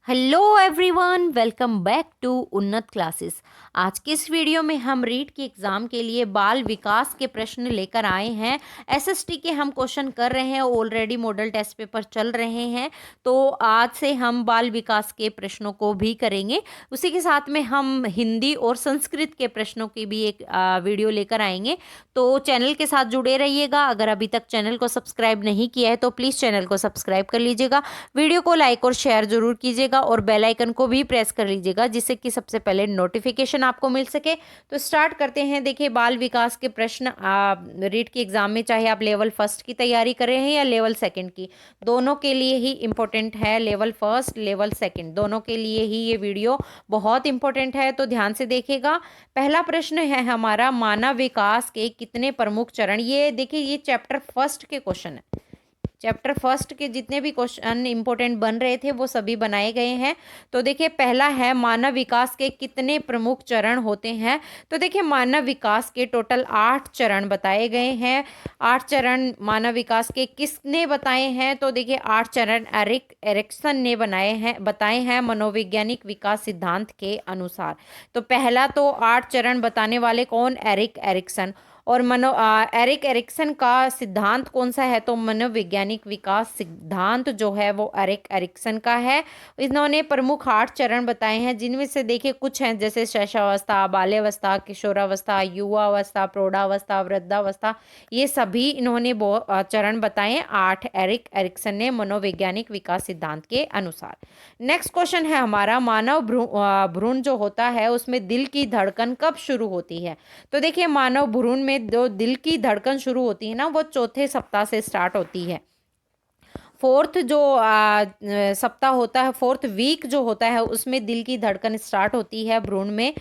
Hello everyone, welcome back to Unnat classes. आज के इस वीडियो में हम रीट के एग्ज़ाम के लिए बाल विकास के प्रश्न लेकर आए हैं। एसएसटी के हम क्वेश्चन कर रहे हैं, ऑलरेडी मॉडल टेस्ट पेपर चल रहे हैं, तो आज से हम बाल विकास के प्रश्नों को भी करेंगे। उसी के साथ में हम हिंदी और संस्कृत के प्रश्नों की भी एक वीडियो लेकर आएंगे। तो चैनल के साथ जुड़े रहिएगा। अगर अभी तक चैनल को सब्सक्राइब नहीं किया है तो प्लीज़ चैनल को सब्सक्राइब कर लीजिएगा। वीडियो को लाइक और शेयर जरूर कीजिएगा और बेल आइकन को भी प्रेस कर लीजिएगा, जिससे कि सबसे पहले नोटिफिकेशन आपको मिल सके। तो स्टार्ट करते हैं। देखिए, बाल विकास के प्रश्न रीट के एग्जाम में, चाहे आप लेवल फर्स्ट की तैयारी कर रहे हैं या लेवल सेकंड की, दोनों के लिए ही इम्पोर्टेंट है। लेवल फर्स्ट, लेवल सेकंड, दोनों के लिए ही ये वीडियो बहुत इंपॉर्टेंट है, तो ध्यान से देखिएगा। पहला प्रश्न है हमारा, मानव विकास के कितने प्रमुख चरण। ये देखिए, ये चैप्टर फर्स्ट के क्वेश्चन है। चैप्टर फर्स्ट के जितने भी क्वेश्चन इंपॉर्टेंट बन रहे थे वो सभी बनाए गए हैं। तो देखिए, पहला है, मानव विकास के कितने प्रमुख चरण होते हैं। तो देखिए, मानव विकास के टोटल 8 चरण बताए गए हैं। 8 चरण मानव विकास के किसने बताए हैं। तो देखिए, 8 चरण एरिक एरिक्सन ने बताए हैं मनोवैज्ञानिक विकास सिद्धांत के अनुसार। तो पहला तो 8 चरण बताने वाले कौन, एरिक एरिक्सन। और एरिक एरिक्सन का सिद्धांत कौन सा है, तो मनोवैज्ञानिक विकास सिद्धांत जो है वो एरिक एरिक्सन का है। इन्होंने प्रमुख 8 चरण बताए हैं, जिनमें से देखिए कुछ हैं, जैसे शैशवावस्था, बाल्यावस्था, किशोरावस्था, युवावस्था, प्रौढ़ावस्था, वृद्धावस्था। ये सभी इन्होंने चरण बताए हैं 8 एरिक एरिक्सन ने मनोवैज्ञानिक विकास सिद्धांत के अनुसार। नेक्स्ट क्वेश्चन है हमारा, मानव भ्रूण जो होता है उसमें दिल की धड़कन कब शुरू होती है। तो देखिए, मानव भ्रूण में जो दिल की धड़कन शुरू होती है ना, वो चौथे सप्ताह से स्टार्ट होती है। फोर्थ जो सप्ताह होता है, फोर्थ वीक जो होता है, उसमें दिल की धड़कन स्टार्ट होती है भ्रूण में।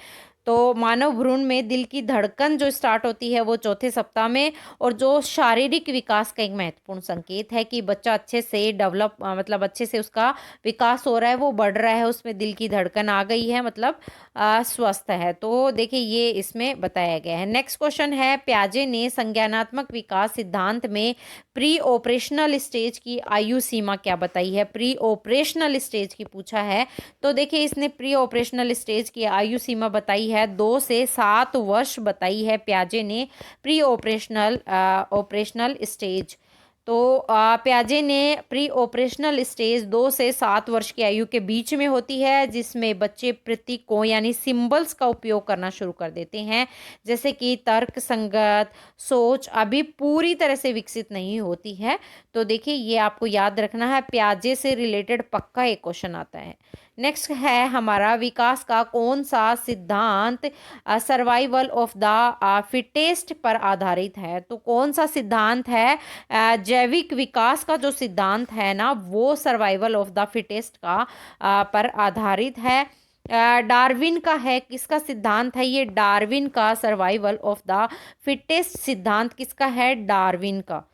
तो मानव भ्रूण में दिल की धड़कन जो स्टार्ट होती है वो चौथे सप्ताह में। और जो शारीरिक विकास का एक महत्वपूर्ण संकेत है कि बच्चा अच्छे से डेवलप, मतलब अच्छे से उसका विकास हो रहा है, वो बढ़ रहा है, उसमें दिल की धड़कन आ गई है, मतलब स्वस्थ है। तो देखिए, ये इसमें बताया गया है। नेक्स्ट क्वेश्चन है, प्याजे ने संज्ञानात्मक विकास सिद्धांत में प्री ऑपरेशनल स्टेज की आयु सीमा क्या बताई है। प्री ऑपरेशनल स्टेज की पूछा है। तो देखिए, इसने प्री ऑपरेशनल स्टेज की आयु सीमा बताई है 2 से 7 वर्ष बताई है प्याजे ने प्री ऑपरेशनल स्टेज। तो प्याजे ने प्री ऑपरेशनल स्टेज 2 से 7 वर्ष की आयु के बीच में होती है, जिसमें बच्चे प्रतीकों यानी सिंबल्स का उपयोग करना शुरू कर देते हैं, जैसे कि तर्क संगत सोच अभी पूरी तरह से विकसित नहीं होती है। तो देखिए, ये आपको याद रखना है, प्याजे से रिलेटेड पक्का एक क्वेश्चन आता है। नेक्स्ट है हमारा, विकास का कौन सा सिद्धांत सर्वाइवल ऑफ द फिटेस्ट पर आधारित है। तो कौन सा सिद्धांत है, जैविक विकास का जो सिद्धांत है ना, वो सर्वाइवल ऑफ द फिटेस्ट का पर आधारित है। डार्विन का है, किसका सिद्धांत है ये, डार्विन का सर्वाइवल ऑफ द फिटेस्ट सिद्धांत किसका है, डार्विन का।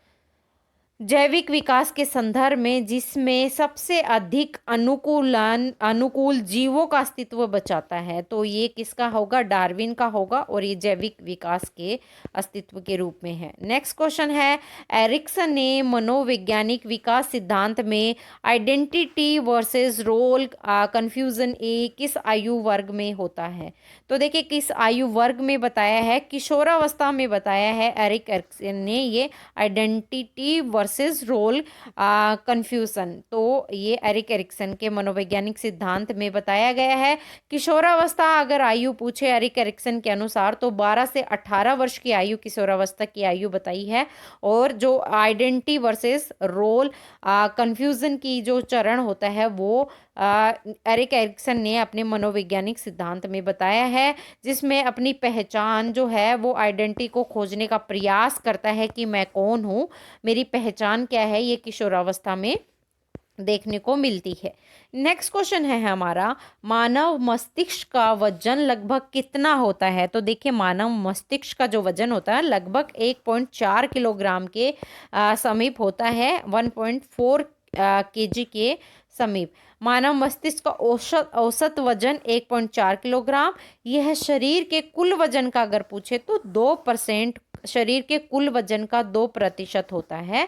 जैविक विकास के संदर्भ में जिसमें सबसे अधिक अनुकूल जीवों का अस्तित्व बचाता है, तो ये किसका होगा, डार्विन का होगा, और ये जैविक विकास के अस्तित्व के रूप में है। नेक्स्ट क्वेश्चन है, एरिक्सन ने मनोवैज्ञानिक विकास सिद्धांत में आइडेंटिटी वर्सेस रोल कंफ्यूजन किस आयु वर्ग में होता है। तो देखिए, किस आयु वर्ग में बताया है, किशोरावस्था में बताया है एरिक एरिक्सन ने ये आइडेंटिटी वर्सेस रोल कंफ्यूजन। तो ये एरिक एरिक्सन के मनोवैज्ञानिक सिद्धांत में बताया गया है। किशोरावस्था अगर आयु पूछे एरिक एरिक्सन के अनुसार, तो 12 से 18 वर्ष की आयु किशोरावस्था की आयु बताई है। और जो आइडेंटिटी वर्सेस रोल कंफ्यूजन की जो चरण होता है, वो एरिक एरिक्सन ने अपने मनोवैज्ञानिक सिद्धांत में बताया है, जिसमें अपनी पहचान जो है वो आइडेंटिटी को खोजने का प्रयास करता है कि मैं कौन हूँ, मेरी पहचान क्या है, ये किशोरावस्था में देखने को मिलती है। नेक्स्ट क्वेश्चन है हमारा, मानव मस्तिष्क का वजन लगभग कितना होता है। तो देखिए, मानव मस्तिष्क का जो वजन होता है लगभग 1.4 किलोग्राम के समीप होता है, 1.4 केजी के समीप। मानव मस्तिष्क का औसत वजन 1.4 किलोग्राम। यह शरीर के कुल वजन का अगर पूछे तो 2%, शरीर के कुल वजन का 2% होता है।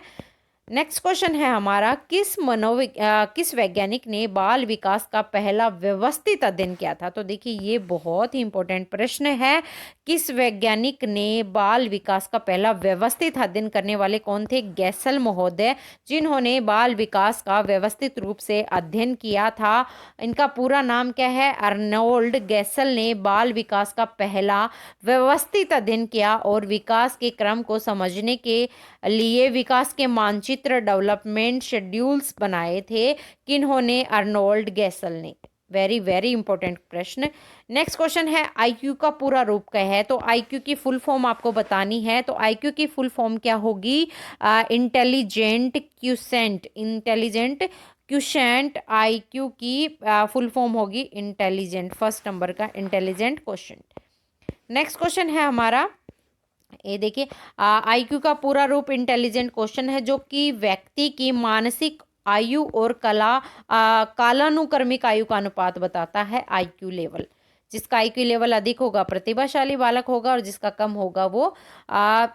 नेक्स्ट क्वेश्चन है हमारा, किस वैज्ञानिक ने बाल विकास का पहला व्यवस्थित अध्ययन किया था? तो देखिए ये बहुत ही इंपॉर्टेंट प्रश्न है। किस वैज्ञानिक ने बाल विकास का पहला व्यवस्थित अध्ययन करने वाले कौन थे? गैसल महोदय, जिन्होंने बाल विकास का व्यवस्थित रूप से अध्ययन किया था। इनका पूरा नाम क्या है? अर्नोल्ड गैसल ने बाल विकास का पहला व्यवस्थित अध्ययन किया और विकास के क्रम को समझने के लिए विकास के मानचित्र डेवलपमेंट शेड्यूल्स बनाए थे। किन्होंने? अर्नोल्ड गैसल ने। वेरी वेरी इंपॉर्टेंट प्रश्न। नेक्स्ट क्वेश्चन है, आईक्यू का पूरा रूप क्या है? तो आईक्यू की फुल फॉर्म आपको बतानी है। तो आईक्यू की फुल फॉर्म क्या होगी? Intelligent quotient. Intelligent quotient IQ की फुल फॉर्म होगी इंटेलिजेंट। फर्स्ट नंबर का इंटेलिजेंट क्वेश्चन। नेक्स्ट क्वेश्चन है हमारा, ये देखिए, आईक्यू का पूरा रूप इंटेलिजेंट क्वेश्चन है, जो कि व्यक्ति की मानसिक आयु और कालानुक्रमिक आयु का अनुपात बताता है। आईक्यू लेवल, जिसका आईक्यू लेवल अधिक होगा प्रतिभाशाली बालक होगा, और जिसका कम होगा वो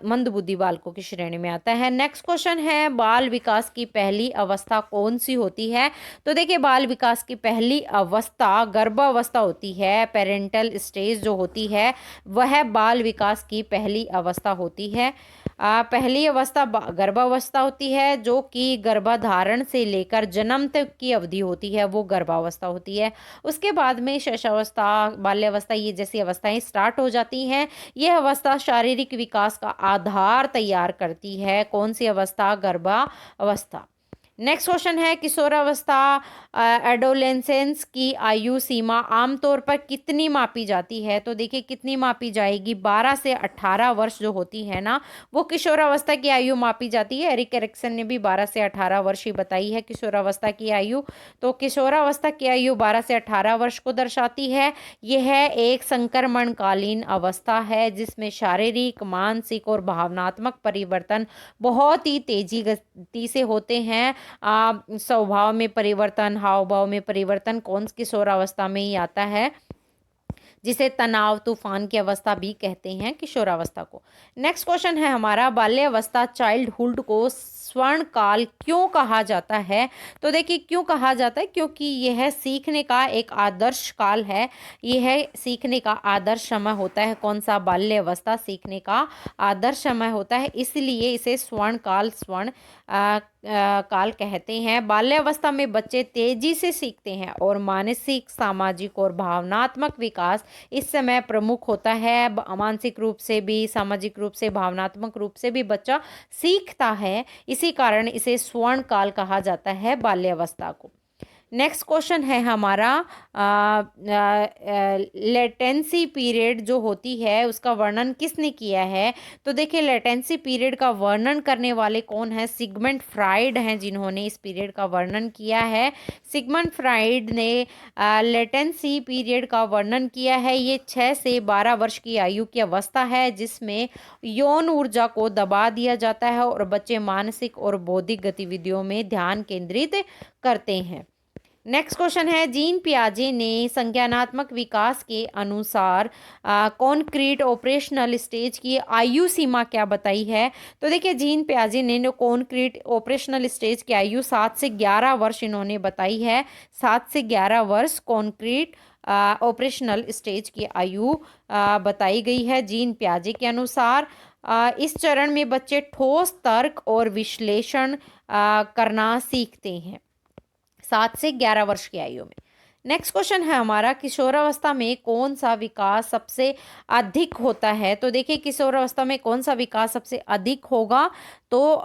मंदबुद्धि बालकों की श्रेणी में आता है। नेक्स्ट क्वेश्चन है, बाल विकास की पहली अवस्था कौन सी होती है? तो देखिए, बाल विकास की पहली अवस्था गर्भावस्था होती है। पेरेंटल स्टेज जो होती है वह बाल विकास की पहली अवस्था होती है। पहली अवस्था गर्भावस्था होती है, जो कि गर्भाधारण से लेकर जन्म तक की अवधि होती है, वो गर्भावस्था होती है। उसके बाद में शैशवावस्था, बाल्यावस्था, ये जैसी अवस्थाएं स्टार्ट हो जाती हैं। यह अवस्था शारीरिक विकास का आधार तैयार करती है। कौन सी अवस्था? गर्भावस्था। नेक्स्ट क्वेश्चन है, किशोरावस्था एडोलेंसेंस की आयु सीमा आमतौर पर कितनी मापी जाती है? तो देखिए, कितनी मापी जाएगी? 12 से 18 वर्ष जो होती है ना, वो किशोरावस्था की आयु मापी जाती है। एरिक एरिक्सन ने भी 12 से 18 वर्ष ही बताई है किशोरावस्था की आयु। तो किशोरावस्था की आयु 12 से 18 वर्ष को दर्शाती है। यह एक संक्रमणकालीन अवस्था है, जिसमें शारीरिक, मानसिक और भावनात्मक परिवर्तन बहुत ही तेजी गति से होते हैं। स्वभाव में परिवर्तन, हाव भाव में परिवर्तन कौन किशोरावस्था में ही आता है, जिसे तनाव तूफान की अवस्था भी कहते हैं किशोरावस्था को। नेक्स्ट क्वेश्चन है हमारा, बाल्यावस्था चाइल्डहुड को स्वर्ण काल क्यों कहा जाता है? तो देखिए, क्यों कहा जाता है? क्योंकि यह सीखने का एक आदर्श काल है। यह सीखने का आदर्श समय होता है। कौन सा? बाल्यावस्था सीखने का आदर्श समय होता है, इसलिए इसे स्वर्ण काल कहते हैं। बाल्यावस्था में बच्चे तेजी से सीखते हैं और मानसिक, सामाजिक और भावनात्मक विकास इस समय प्रमुख होता है। मानसिक रूप से भी, सामाजिक रूप से, भावनात्मक रूप से भी बच्चा सीखता है। इसी कारण इसे स्वर्ण काल कहा जाता है बाल्यावस्था को। नेक्स्ट क्वेश्चन है हमारा, लेटेंसी पीरियड जो होती है उसका वर्णन किसने किया है? तो देखिए, लेटेंसी पीरियड का वर्णन करने वाले कौन है? सिगमंड फ्राइड हैं, जिन्होंने इस पीरियड का वर्णन किया है। सिगमंड फ्राइड ने लेटेंसी पीरियड का वर्णन किया है। ये 6 से 12 वर्ष की आयु की अवस्था है, जिसमें यौन ऊर्जा को दबा दिया जाता है और बच्चे मानसिक और बौद्धिक गतिविधियों में ध्यान केंद्रित करते हैं। नेक्स्ट क्वेश्चन है, जीन पियाजे ने संज्ञानात्मक विकास के अनुसार कॉन्क्रीट ऑपरेशनल स्टेज की आयु सीमा क्या बताई है? तो देखिए, जीन पियाजे ने कॉन्क्रीट ऑपरेशनल स्टेज की आयु 7 से 11 वर्ष इन्होंने बताई है। 7 से 11 वर्ष कॉन्क्रीट ऑपरेशनल स्टेज की आयु बताई गई है जीन पियाजे के अनुसार। इस चरण में बच्चे ठोस तर्क और विश्लेषण करना सीखते हैं 7 से 11 वर्ष की आयु में। नेक्स्ट क्वेश्चन है हमारा, किशोरावस्था में कौन सा विकास सबसे अधिक होता है? तो देखिए, किशोरावस्था में कौन सा विकास सबसे अधिक होगा? तो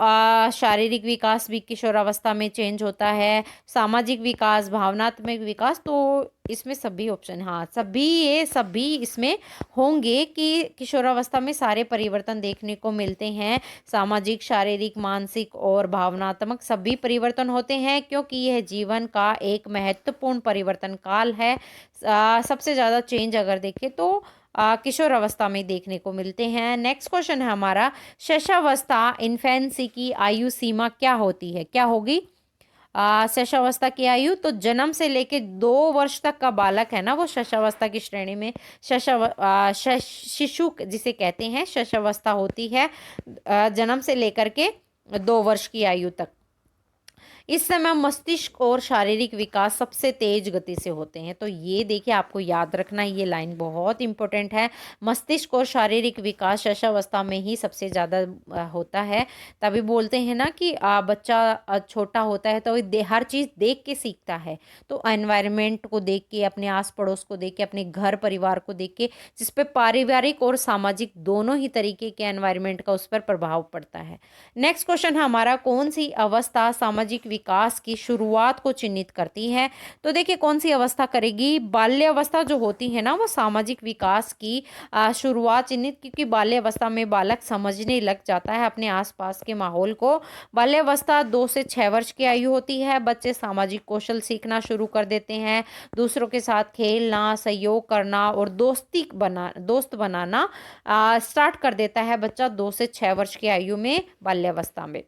शारीरिक विकास भी किशोरावस्था में चेंज होता है, सामाजिक विकास, भावनात्मक विकास, तो इसमें सभी ऑप्शन, हाँ सभी इसमें होंगे कि किशोरावस्था में सारे परिवर्तन देखने को मिलते हैं। सामाजिक, शारीरिक, मानसिक और भावनात्मक सभी परिवर्तन होते हैं, क्योंकि यह जीवन का एक महत्वपूर्ण परिवर्तन काल है। सबसे ज़्यादा चेंज अगर देखें तो किशोर अवस्था में देखने को मिलते हैं। नेक्स्ट क्वेश्चन है हमारा, शैशवावस्था इन्फेंसी की आयु सीमा क्या होती है? क्या होगी शैशवावस्था की आयु? तो जन्म से लेके 2 वर्ष तक का बालक है ना, वो शैशवावस्था की श्रेणी में शिशु जिसे कहते हैं शैशवावस्था होती है। जन्म से लेकर के 2 वर्ष की आयु तक इस समय मस्तिष्क और शारीरिक विकास सबसे तेज गति से होते हैं। तो ये देखिए आपको याद रखना, ये लाइन बहुत इंपॉर्टेंट है। मस्तिष्क और शारीरिक विकास शैशवावस्था में ही सबसे ज़्यादा होता है। तभी बोलते हैं ना कि बच्चा छोटा होता है तो हर चीज़ देख के सीखता है। तो एनवायरनमेंट को देख के, अपने आस पड़ोस को देख के, अपने घर परिवार को देख के, जिस पे पारिवारिक और सामाजिक दोनों ही तरीके के एनवायरनमेंट का उस पर प्रभाव पड़ता है। नेक्स्ट क्वेश्चन है हमारा, कौन सी अवस्था सामाजिक विकास की शुरुआत को चिन्हित करती है? तो देखिए कौन सी अवस्था करेगी, बाल्य अवस्था जो होती है ना वो सामाजिक विकास की शुरुआत चिन्हित, क्योंकि बाल्य अवस्था में बालक समझने लग जाता है अपने आसपास के माहौल को। बाल्य अवस्था 2 से 6 वर्ष की आयु होती है। बच्चे सामाजिक कौशल सीखना शुरू कर देते हैं। दूसरों के साथ खेलना, सहयोग करना और दोस्त बनाना स्टार्ट कर देता है बच्चा 2 से 6 वर्ष की आयु में, बाल्यावस्था में।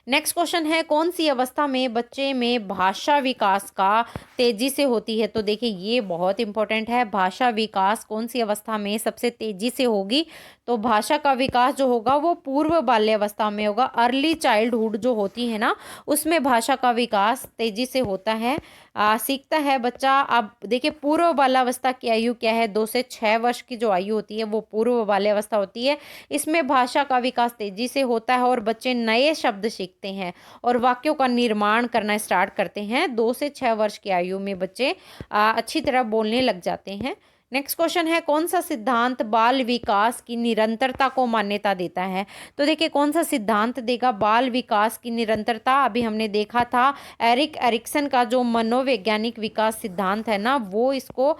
नेक्स्ट क्वेश्चन है, कौन सी अवस्था में बच्चे में भाषा विकास का तेजी से होती है? तो देखिए ये बहुत इंपॉर्टेंट है। भाषा विकास कौन सी अवस्था में सबसे तेजी से होगी? तो भाषा का विकास जो होगा वो पूर्व बाल्यावस्था में होगा। अर्ली चाइल्डहुड जो होती है ना, उसमें भाषा का विकास तेजी से होता है, सीखता है बच्चा। अब देखिए पूर्व बाल्यावस्था की आयु क्या है? 2 से 6 वर्ष की जो आयु होती है वो पूर्व बाल्यावस्था होती है। इसमें भाषा का विकास तेजी से होता है और बच्चे नए शब्द सीखते हैं और वाक्यों का निर्माण करना स्टार्ट करते हैं। 2 से 6 वर्ष की आयु में बच्चे अच्छी तरह बोलने लग जाते हैं। नेक्स्ट क्वेश्चन है, कौन सा सिद्धांत बाल विकास की निरंतरता को मान्यता देता है? तो देखिए कौन सा सिद्धांत देगा बाल विकास की निरंतरता? अभी हमने देखा था एरिक एरिक्सन का जो मनोवैज्ञानिक विकास सिद्धांत है ना, वो इसको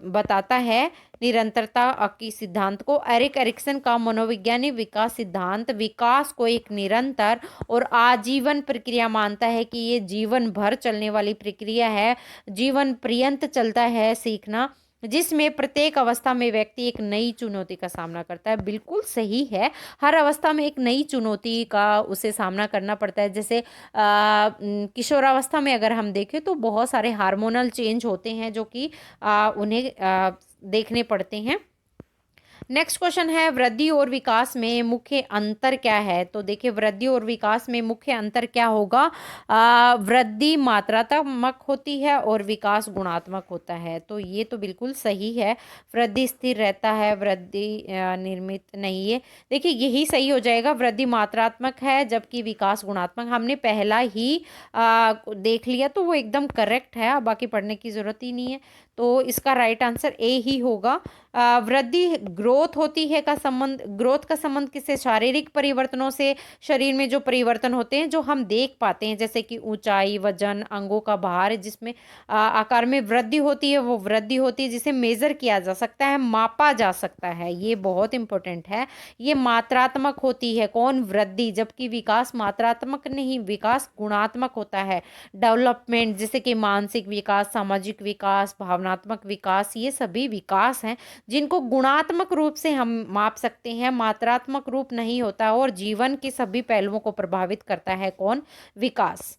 बताता है निरंतरता की सिद्धांत को। एरिक एरिक्सन का मनोवैज्ञानिक विकास सिद्धांत विकास को एक निरंतर और आजीवन प्रक्रिया मानता है, कि ये जीवन भर चलने वाली प्रक्रिया है, जीवन पर्यंत चलता है सीखना, जिसमें प्रत्येक अवस्था में व्यक्ति एक नई चुनौती का सामना करता है। बिल्कुल सही है, हर अवस्था में एक नई चुनौती का उसे सामना करना पड़ता है। जैसे किशोरावस्था में अगर हम देखें तो बहुत सारे हार्मोनल चेंज होते हैं जो कि उन्हें देखने पड़ते हैं। नेक्स्ट क्वेश्चन है, वृद्धि और विकास में मुख्य अंतर क्या है? तो देखिए वृद्धि और विकास में मुख्य अंतर क्या होगा? वृद्धि मात्रात्मक होती है और विकास गुणात्मक होता है। तो ये तो बिल्कुल सही है, वृद्धि स्थिर रहता है, वृद्धि निर्मित नहीं है। देखिए यही सही हो जाएगा, वृद्धि मात्रात्मक है जबकि विकास गुणात्मक। हमने पहला ही देख लिया तो वो एकदम करेक्ट है, बाकी पढ़ने की जरूरत ही नहीं है। तो इसका राइट आंसर ए ही होगा। वृद्धि ग्रोथ होती है का संबंध, ग्रोथ का संबंध किससे? शारीरिक परिवर्तनों से। शरीर में जो परिवर्तन होते हैं जो हम देख पाते हैं, जैसे कि ऊंचाई, वजन, अंगों का भार, जिसमें आकार में वृद्धि होती है, वो वृद्धि होती है जिसे मेजर किया जा सकता है, मापा जा सकता है। ये बहुत इंपॉर्टेंट है। ये मात्रात्मक होती है कौन? वृद्धि, जबकि विकास मात्रात्मक नहीं, विकास गुणात्मक होता है। डेवलपमेंट जैसे कि मानसिक विकास, सामाजिक विकास, भावनात्मक विकास, ये सभी विकास हैं जिनको गुणात्मक रूप से हम माप सकते हैं, मात्रात्मक रूप नहीं होता और जीवन के सभी पहलुओं को प्रभावित करता है कौन? विकास।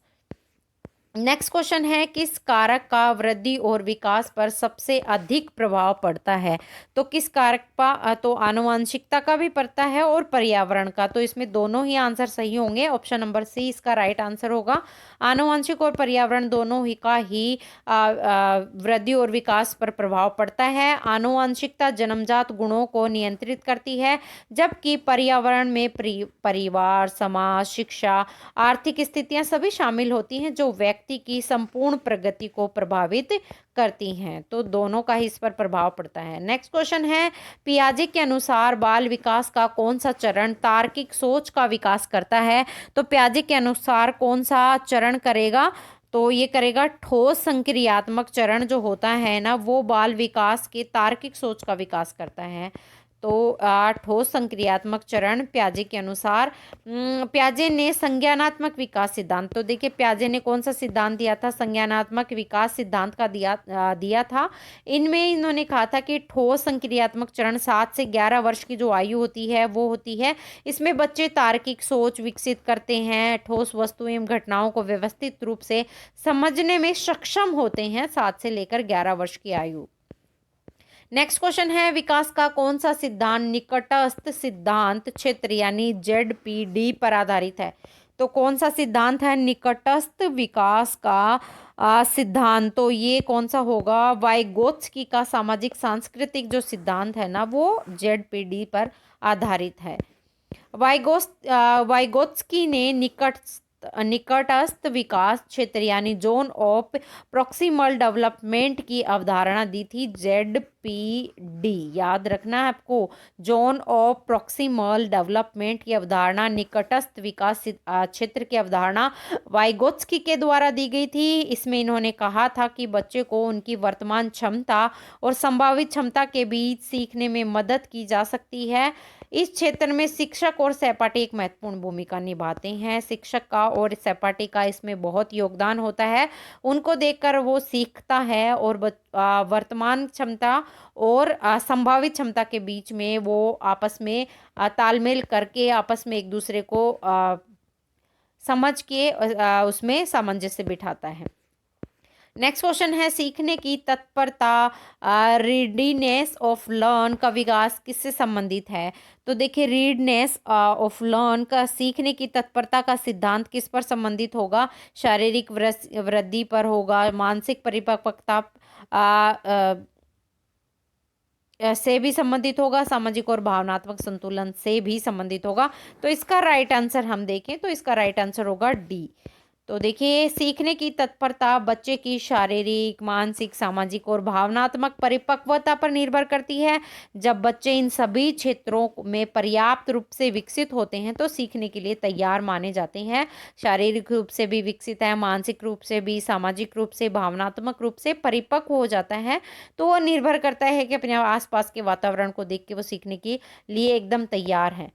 नेक्स्ट क्वेश्चन है, किस कारक का वृद्धि और विकास पर सबसे अधिक प्रभाव पड़ता है? तो किस कारक का? तो आनुवंशिकता का भी पड़ता है और पर्यावरण का। तो इसमें दोनों ही आंसर सही होंगे, ऑप्शन नंबर सी इसका राइट आंसर होगा। आनुवंशिक और पर्यावरण दोनों ही का ही वृद्धि और विकास पर प्रभाव पड़ता है। आनुवंशिकता जन्मजात गुणों को नियंत्रित करती है, जबकि पर्यावरण में परिवार, समाज, शिक्षा, आर्थिक स्थितियां सभी शामिल होती हैं जो व्यक्ति की संपूर्ण प्रगति को प्रभावित करती हैं। तो दोनों का ही इस पर प्रभाव पड़ता है। नेक्स्ट क्वेश्चन है, पियाजे के अनुसार बाल विकास का कौन सा चरण तार्किक सोच का विकास करता है? तो पियाजे के अनुसार कौन सा चरण करेगा? तो ये करेगा ठोस संक्रियात्मक चरण जो होता है ना, वो बाल विकास के तार्किक सोच का विकास करता है। तो ठोस संक्रियात्मक चरण पियाजे के अनुसार। पियाजे ने संज्ञानात्मक विकास सिद्धांत, तो देखिए पियाजे ने कौन सा सिद्धांत दिया था? संज्ञानात्मक विकास सिद्धांत का दिया था। इनमें इन्होंने कहा था कि ठोस संक्रियात्मक चरण 7 से 11 वर्ष की जो आयु होती है वो होती है। इसमें बच्चे तार्किक सोच विकसित करते हैं, ठोस वस्तुओं एवं घटनाओं को व्यवस्थित रूप से समझने में सक्षम होते हैं 7 से लेकर 11 वर्ष की आयु। नेक्स्ट क्वेश्चन है, विकास का कौन सा सिद्धांत निकटस्थ सिद्धांत क्षेत्र यानी ZPD पर आधारित है? तो कौन सा सिद्धांत है निकटस्थ विकास का सिद्धांत? तो ये कौन सा होगा? वाइगोत्स्की का सामाजिक सांस्कृतिक जो सिद्धांत है ना वो ZPD पर आधारित है। वाइगोत्स्की ने निकटस्थ विकास क्षेत्र यानी जोन ऑफ प्रॉक्सिमल डेवलपमेंट की अवधारणा दी थी। ZPD याद रखना है आपको, जोन ऑफ प्रॉक्सिमल डेवलपमेंट की अवधारणा, निकटस्थ विकास क्षेत्र की अवधारणा वाइगोत्स्की के द्वारा दी गई थी। इसमें इन्होंने कहा था कि बच्चे को उनकी वर्तमान क्षमता और संभावित क्षमता के बीच सीखने में मदद की जा सकती है। इस क्षेत्र में शिक्षक और सहपाठी एक महत्वपूर्ण भूमिका निभाते हैं। शिक्षक का और सहपाठी का इसमें बहुत योगदान होता है। उनको देखकर वो सीखता है और वर्तमान क्षमता और संभावित क्षमता के बीच में वो आपस में तालमेल करके आपस में एक दूसरे को समझ के उसमें सामंजस्य बिठाता है। नेक्स्ट क्वेश्चन है सीखने की तत्परता रीडीनेस ऑफ लर्न का विकास किससे संबंधित है? तो देखिए रीडनेस ऑफ लर्न का सीखने की तत्परता का सिद्धांत किस पर संबंधित होगा? शारीरिक वृद्धि पर होगा, मानसिक परिपक्वता से भी संबंधित होगा, सामाजिक और भावनात्मक संतुलन से भी संबंधित होगा। तो इसका राइट आंसर हम देखें तो इसका राइट आंसर होगा डी। तो देखिए सीखने की तत्परता बच्चे की शारीरिक, मानसिक, सामाजिक और भावनात्मक परिपक्वता पर निर्भर करती है। जब बच्चे इन सभी क्षेत्रों में पर्याप्त रूप से विकसित होते हैं तो सीखने के लिए तैयार माने जाते हैं। शारीरिक रूप से भी विकसित है, मानसिक रूप से भी, सामाजिक रूप से, भावनात्मक रूप से परिपक्व हो जाता है तो वो निर्भर करता है कि अपने आसपास के वातावरण को देख के वो सीखने के लिए एकदम तैयार है।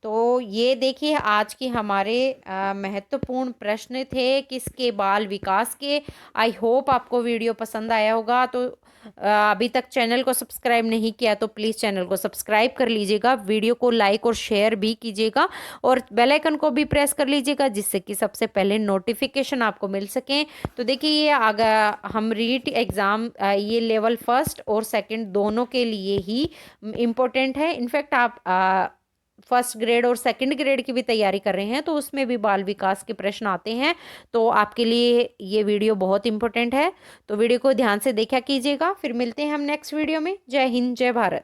तो ये देखिए आज के हमारे महत्वपूर्ण प्रश्न थे किसके? बाल विकास के। आई होप आपको वीडियो पसंद आया होगा। तो अभी तक चैनल को सब्सक्राइब नहीं किया तो प्लीज़ चैनल को सब्सक्राइब कर लीजिएगा, वीडियो को लाइक और शेयर भी कीजिएगा और बेल आइकन को भी प्रेस कर लीजिएगा जिससे कि सबसे पहले नोटिफिकेशन आपको मिल सकें। तो देखिए ये अगर हम रीट एग्ज़ाम ये लेवल 1 और 2 दोनों के लिए ही इम्पोर्टेंट है। इनफैक्ट आप 1st ग्रेड और 2nd ग्रेड की भी तैयारी कर रहे हैं तो उसमें भी बाल विकास के प्रश्न आते हैं। तो आपके लिए ये वीडियो बहुत इंपॉर्टेंट है। तो वीडियो को ध्यान से देखा कीजिएगा। फिर मिलते हैं हम नेक्स्ट वीडियो में। जय हिंद, जय भारत।